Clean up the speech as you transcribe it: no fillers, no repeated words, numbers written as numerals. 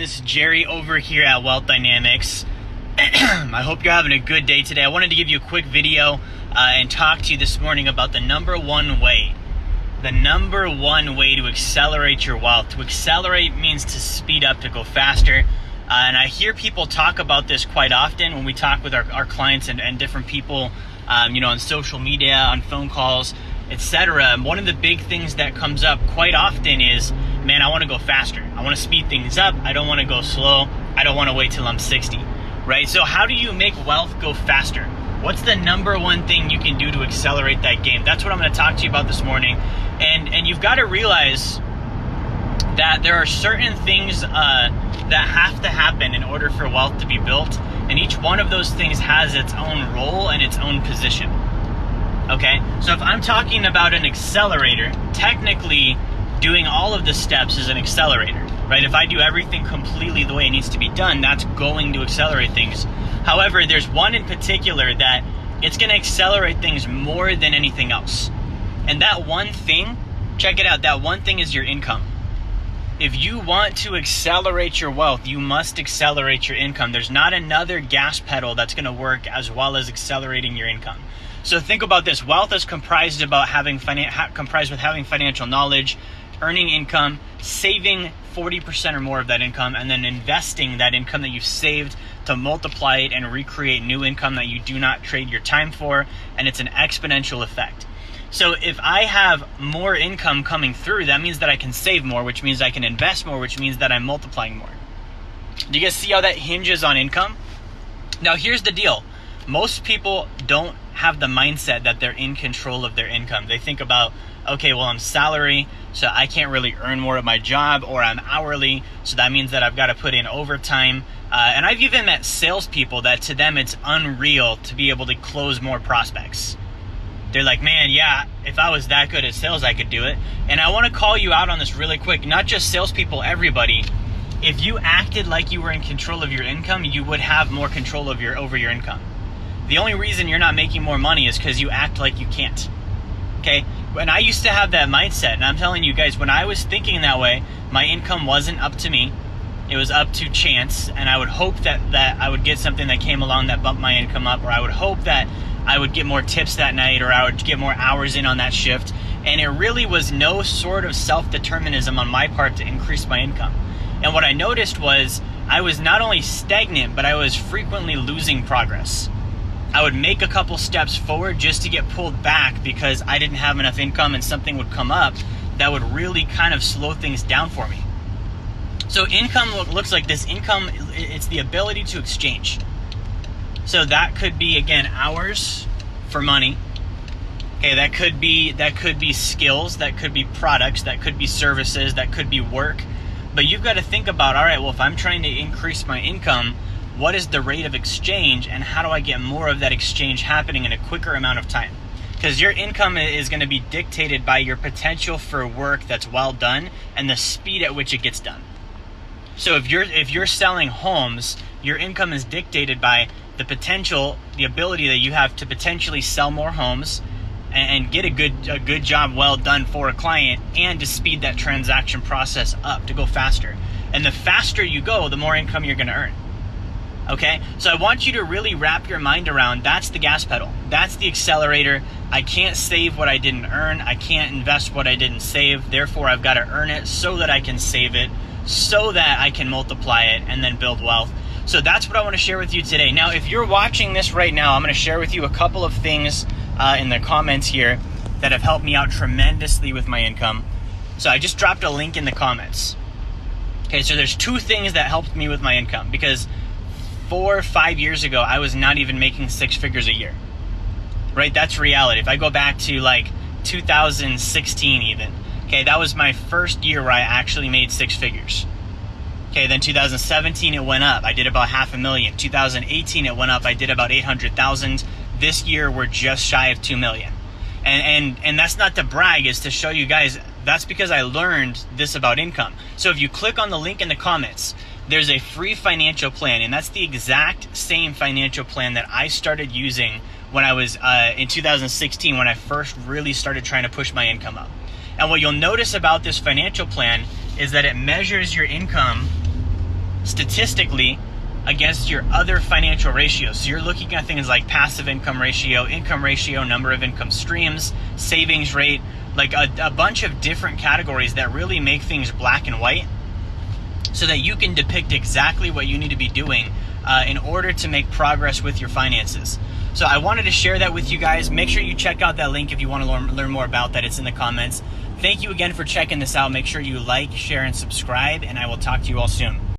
friends, Jerry over here at Wealth Dynamics. I hope you're having a good day today. I wanted to give you a quick video and talk to you this morning about the number one way to accelerate your wealth. To accelerate means to speed up, to go faster. And I hear people talk about this quite often when we talk with our clients and different people, on social media, on phone calls, etc. One of the big things that comes up quite often is, man, I want to go faster. I want to speed things up. I don't want to go slow. I don't want to wait till I'm 60, right? So how do you make wealth go faster? What's the number one thing you can do to accelerate that game? That's what I'm going to talk to you about this morning. And you've got to realize that there are certain things that have to happen in order for wealth to be built. And each one of those things has its own role and its own position. Okay, so if I'm talking about an accelerator, technically doing all of the steps is an accelerator, right? If I do everything completely the way it needs to be done, that's going to accelerate things. However, there's one in particular that it's going to accelerate things more than anything else. And that one thing, check it out, that one thing is your income. If you want to accelerate your wealth, you must accelerate your income. There's not another gas pedal that's going to work as well as accelerating your income. So think about this. Wealth is comprised with having financial knowledge, earning income, saving 40% or more of that income, and then investing that income that you've saved to multiply it and recreate new income that you do not trade your time for, and it's an exponential effect. So if I have more income coming through, that means that I can save more, which means I can invest more, which means that I'm multiplying more. Do you guys see how that hinges on income? Now here's the deal. Most people don't have the mindset that they're in control of their income. They think about, okay, well, I'm salary, so I can't really earn more at my job, or I'm hourly, so that means that I've got to put in overtime. And I've even met salespeople that to them it's unreal to be able to close more prospects. They're like, man, yeah, if I was that good at sales, I could do it. And I want to call you out on this really quick. Not just salespeople, everybody. If you acted like you were in control of your income, you would have more control over your income. The only reason you're not making more money is because you act like you can't. Okay? And I used to have that mindset, and I'm telling you guys, when I was thinking that way, my income wasn't up to me. It was up to chance, and I would hope that I would get something that came along that bumped my income up, or I would hope that I would get more tips that night, or I would get more hours in on that shift. And it really was no sort of self-determinism on my part to increase my income. And what I noticed was I was not only stagnant, but I was frequently losing progress. I would make a couple steps forward just to get pulled back because I didn't have enough income, and something would come up that would really kind of slow things down for me. So income looks like this. Income, it's the ability to exchange. So that could be, again, hours for money. Okay, that could be skills, that could be products, that could be services, that could be work. But you've got to think about, all right, well, if I'm trying to increase my income, what is the rate of exchange, and how do I get more of that exchange happening in a quicker amount of time? Because your income is going to be dictated by your potential for work that's well done and the speed at which it gets done. So if you're selling homes, your income is dictated by the potential, the ability that you have to potentially sell more homes and get a good job well done for a client, and to speed that transaction process up, to go faster. And the faster you go, the more income you're going to earn. Okay, so I want you to really wrap your mind around, that's the gas pedal. That's the accelerator. I can't save what I didn't earn. I can't invest what I didn't save. Therefore, I've got to earn it so that I can save it, so that I can multiply it and then build wealth. So that's what I want to share with you today. Now, if you're watching this right now, I'm going to share with you a couple of things in the comments here that have helped me out tremendously with my income. So I just dropped a link in the comments. Okay, so there's two things that helped me with my income, because 4 or 5 years ago, I was not even making 6 figures a year, right? That's reality. If I go back to like 2016 even, okay, that was my first year where I actually made 6 figures. Okay, then 2017, it went up. I did about $500,000. 2018, it went up. I did about 800,000. This year, we're just shy of 2 million. And that's not to brag, it's to show you guys, that's because I learned this about income. So if you click on the link in the comments, there's a free financial plan, and that's the exact same financial plan that I started using when I was in 2016, when I first really started trying to push my income up. And what you'll notice about this financial plan is that it measures your income statistically against your other financial ratios. So you're looking at things like passive income ratio, number of income streams, savings rate, like a bunch of different categories that really make things black and white so that you can depict exactly what you need to be doing in order to make progress with your finances. So I wanted to share that with you guys. Make sure you check out that link if you want to learn more about that. It's in the comments. Thank you again for checking this out. Make sure you like, share, and subscribe, and I will talk to you all soon.